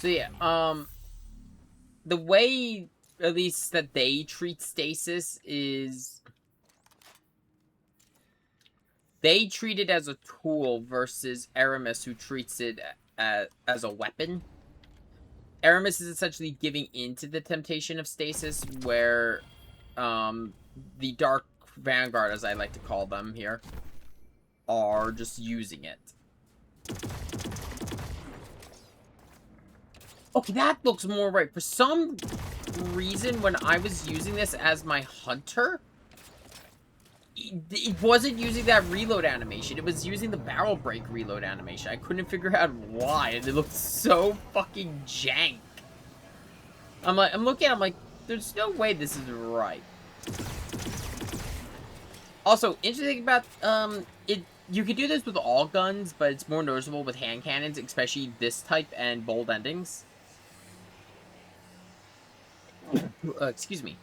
So yeah, the way at least that they treat stasis is they treat it as a tool versus Aramis, who treats it as a weapon. Aramis is essentially giving into the temptation of stasis, where the Dark Vanguard, as I like to call them here, are just using it. Okay, that looks more right. For some reason, when I was using this as my hunter, it wasn't using that reload animation. It was using the barrel break reload animation. I couldn't figure out why, and it looked so fucking jank. I'm looking, I'm like, there's no way this is right. Also, interesting about, you could do this with all guns, but it's more noticeable with hand cannons, especially this type and bold endings. Excuse me.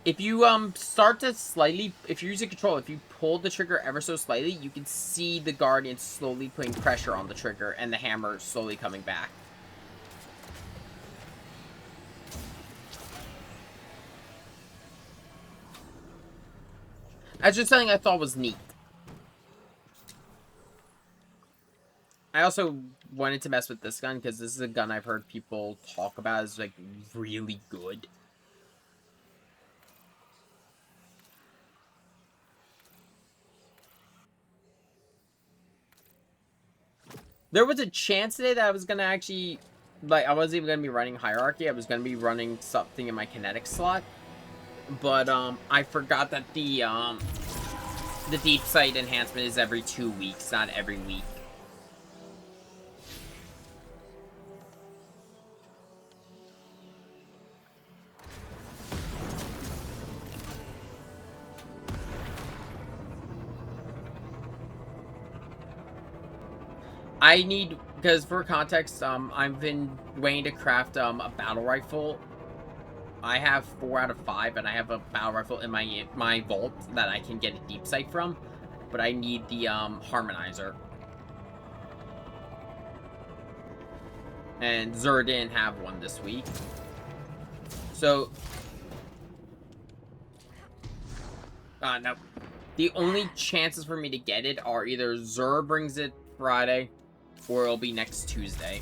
If you, start to slightly, if you're using control, if you pull the trigger ever so slightly, you can see the Guardian slowly putting pressure on the trigger and the hammer slowly coming back. That's just something I thought was neat. I also wanted to mess with this gun because this is a gun I've heard people talk about as, like, really good. There was a chance today that I was gonna actually, like, I wasn't even gonna be running Hierarchy. I was gonna be running something in my kinetic slot, but I forgot that the deep sight enhancement is every 2 weeks, not every week. I need, because for context, I've been waiting to craft a battle rifle. I have 4 out of 5, and I have a battle rifle in my vault that I can get a deep sight from, but I need the harmonizer. And Xur didn't have one this week, so no. The only chances for me to get it are either Xur brings it Friday, or it'll be next Tuesday.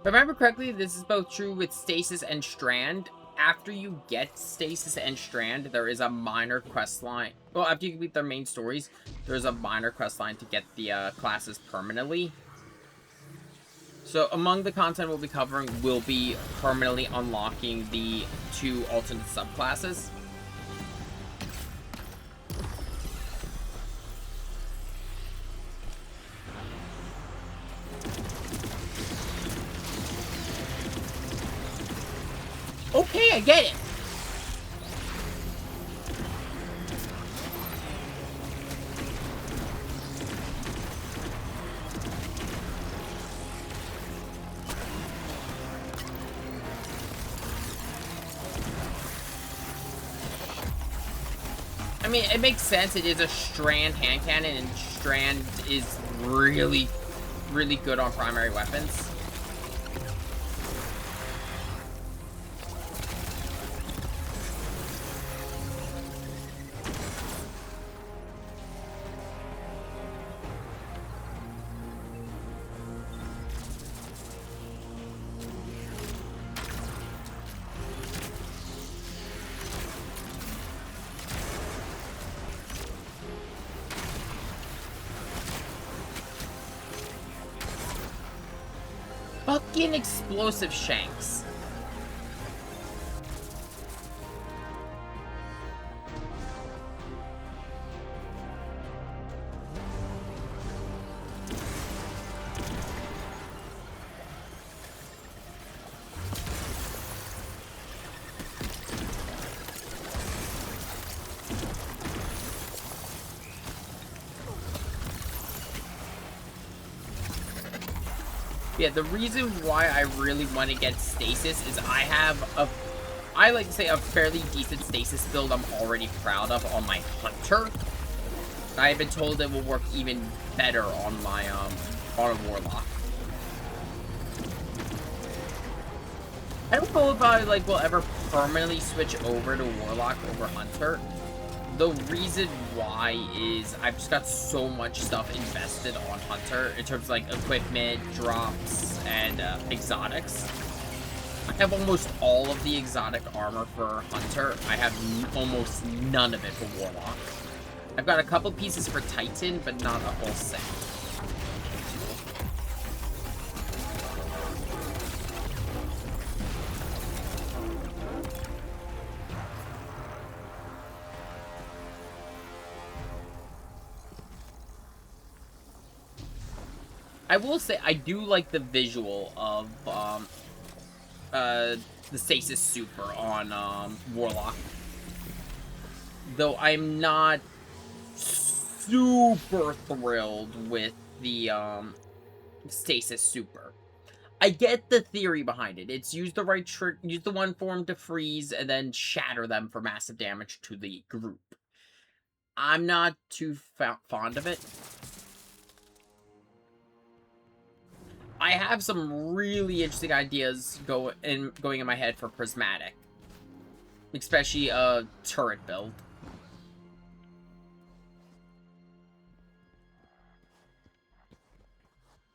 If I remember correctly, this is both true with Stasis and Strand. After you get Stasis and Strand, there is a minor quest line. Well, after you complete their main stories, there's a minor quest line to get the classes permanently. So among the content we'll be covering will be permanently unlocking the 2 alternate subclasses. Okay, I get it. I mean, it makes sense. It is a Strand hand cannon, and Strand is really, really good on primary weapons. Fucking explosive shanks. Yeah, the reason why I really want to get stasis is I like to say a fairly decent stasis build I'm already proud of on my hunter. I've been told it will work even better on my on a warlock. I don't know if I like will ever permanently switch over to warlock over hunter. The reason why is I've just got so much stuff invested on hunter in terms of like equipment, drops, and exotics. I have almost all of the exotic armor for hunter. I have almost none of it for warlock. I've got a couple pieces for titan, but not a whole set. I will say I do like the visual of the stasis super on warlock, though I'm not super thrilled with the stasis super. I get the theory behind it. It's use the right trick, use the one form to freeze, and then shatter them for massive damage to the group. I'm not too fond of it. I have some really interesting ideas going in my head for prismatic, especially a turret build.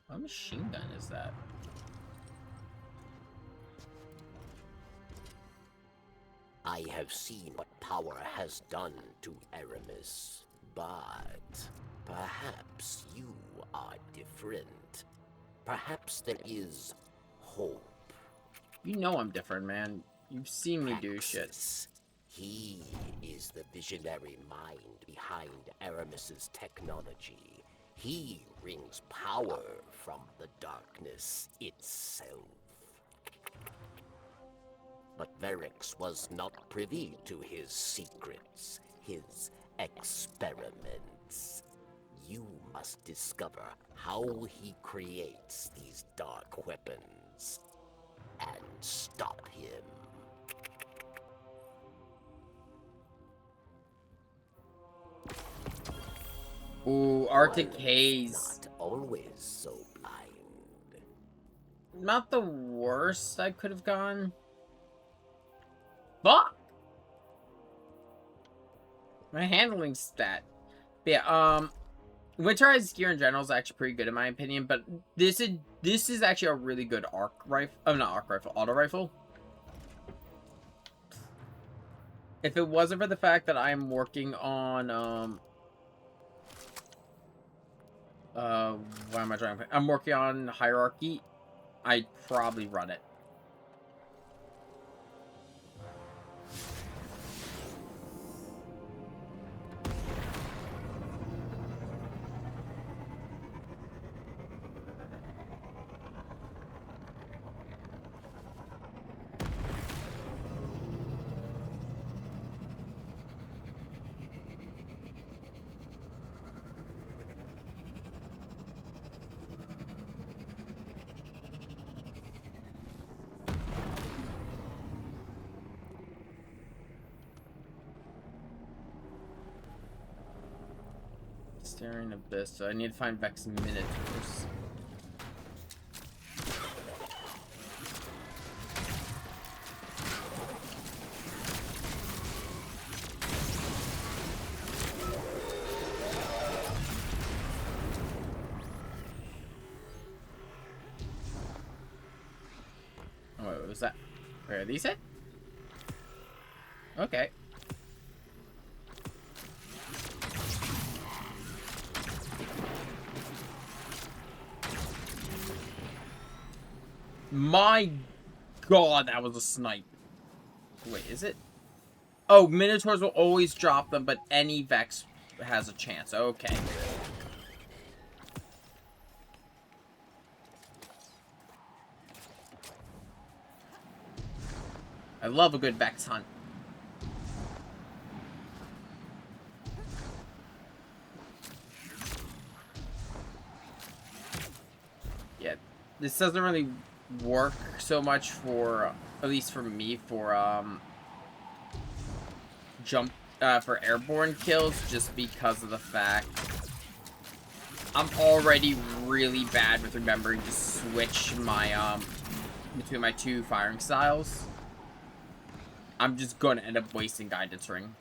What machine gun is that? I have seen what power has done to Aramis, but perhaps you are different. Perhaps there is hope. You know I'm different, man. You've seen me do shit. He is the visionary mind behind Aramis's technology. He wrings power from the darkness itself. But Verix was not privy to his secrets, his experiments. You must discover how he creates these dark weapons and stop him. Ooh, Arctic Haze. Not always so blind. Not the worst I could have gone. Fuck! My handling stat. But yeah, Winterized gear in general is actually pretty good in my opinion, but this is actually a really good arc rifle. Oh, not arc rifle, auto rifle. If it wasn't for the fact that I'm working on what am I trying to play? I'm working on Hierarchy, I'd probably run it. Staring Abyss, so I need to find Vex Minotaurs. Oh, wait, what was that? Where are these it? Okay. My god, that was a snipe. Wait, is it? Oh, Minotaurs will always drop them, but any Vex has a chance. Okay. I love a good Vex hunt. Yeah, this doesn't really work so much for, at least for me, for for airborne kills, just because of the fact I'm already really bad with remembering to switch my between my two firing styles. I'm just gonna end up wasting guidance ring.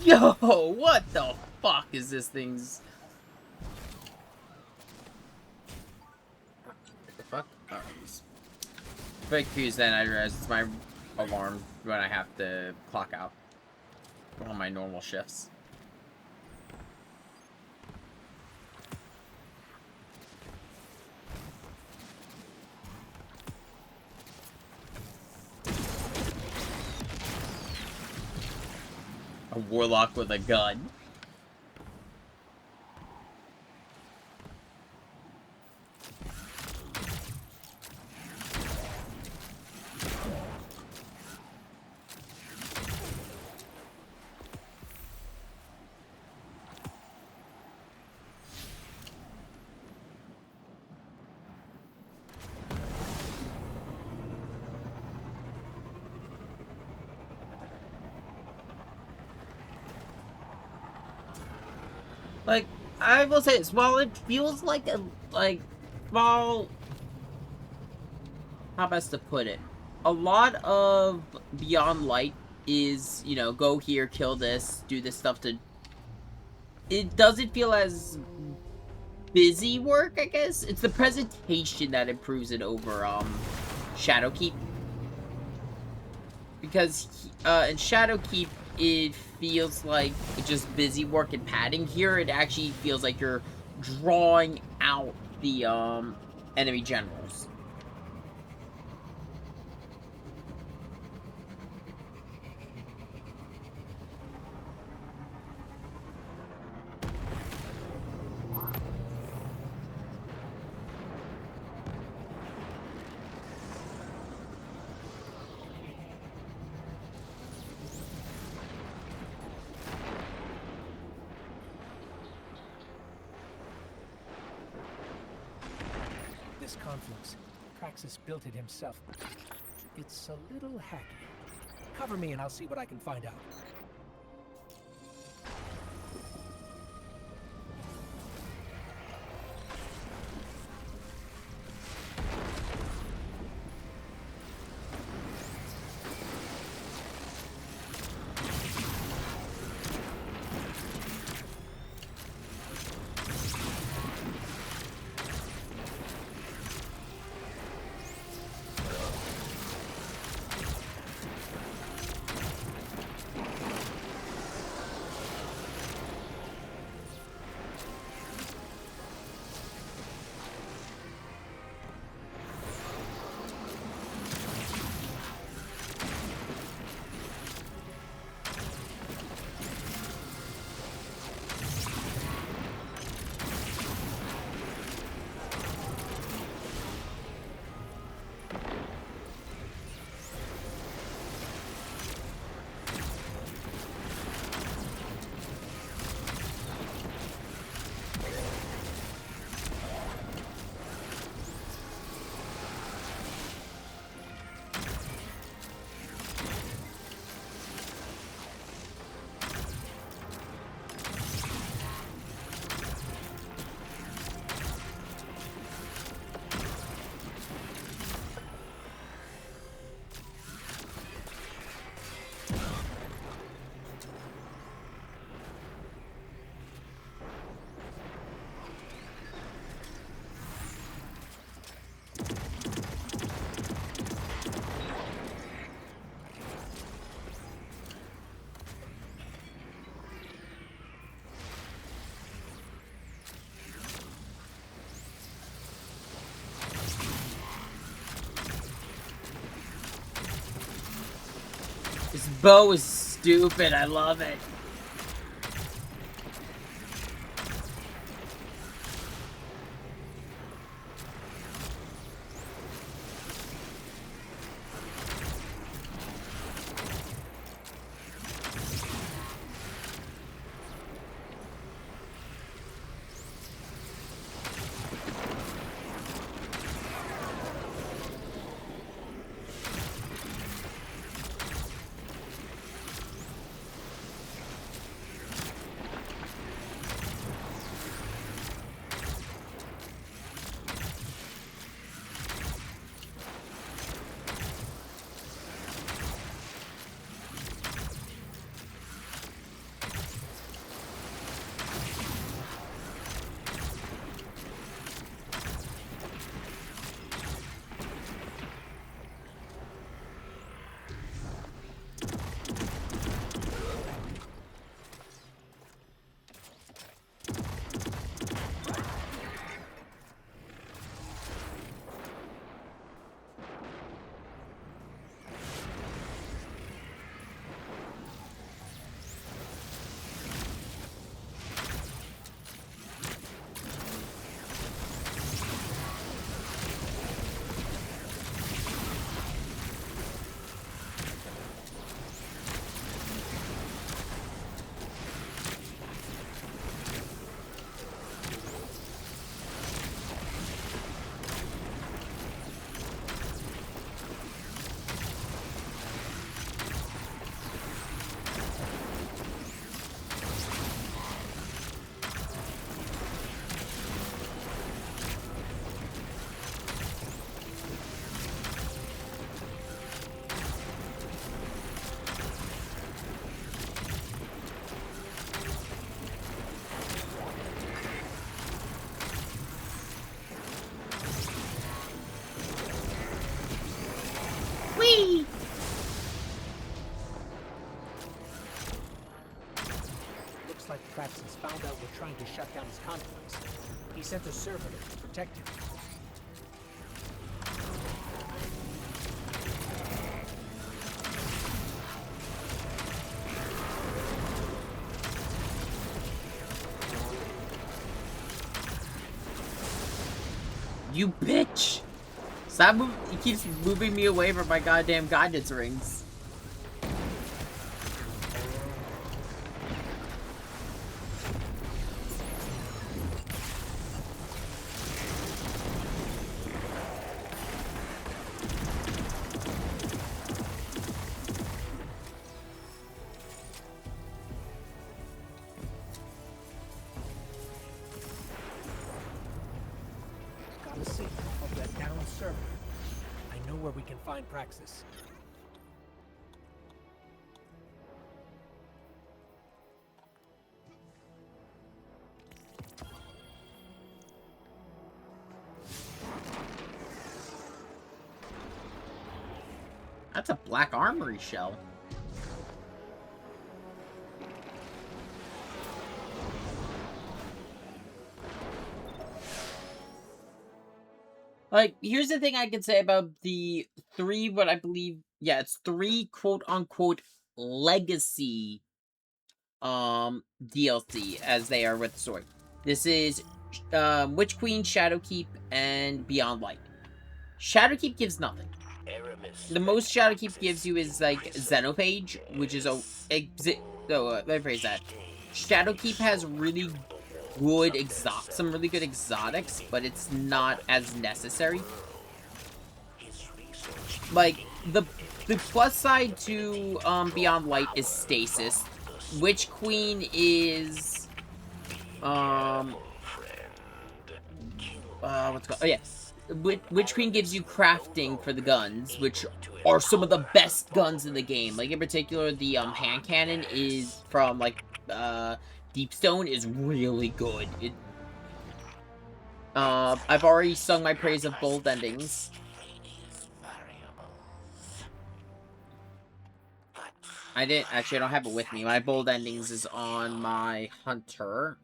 Yo, what the fuck is this thing's... What the fuck? Oh, very confused then. I realized it's my alarm when I have to clock out on my normal shifts. A warlock with a gun. Like, I will say this, while it feels like while, how best to put it? A lot of Beyond Light is, you know, go here, kill this, do this stuff to... It doesn't feel as busy work, I guess. It's the presentation that improves it over, Shadowkeep. Because, in Shadowkeep, it feels like it's just busy work and padding. Here, it actually feels like you're drawing out the, enemy generals. This conflux, Praxis built it himself. It's a little hacky. Cover me and I'll see what I can find out. This bow is stupid. I love it. Whee! Looks like Praxis found out we're trying to shut down his conflicts. He sent a servitor to protect him. You bitch! Stop moving. He keeps moving me away from my goddamn guidance rings. Got a signal of that downed server. I know where we can find Praxis. That's a black armory shell. Like, here's the thing I can say about the three, what I believe, yeah, it's three quote-unquote legacy, DLC, as they are with the story. This is, Witch Queen, Shadowkeep, and Beyond Light. Shadowkeep gives nothing. The most Shadowkeep gives you is, like, Xenophage, which is let me rephrase that. Shadowkeep has really good some really good exotics, but it's not as necessary. Like, the plus side to Beyond Light is stasis. Witch Queen is what's called? Oh yeah. Witch Queen gives you crafting for the guns, which are some of the best guns in the game. Like, in particular, the hand cannon is from, like, Deepstone is really good. I've already sung my praise of bold endings. I don't have it with me. My bold endings is on my hunter.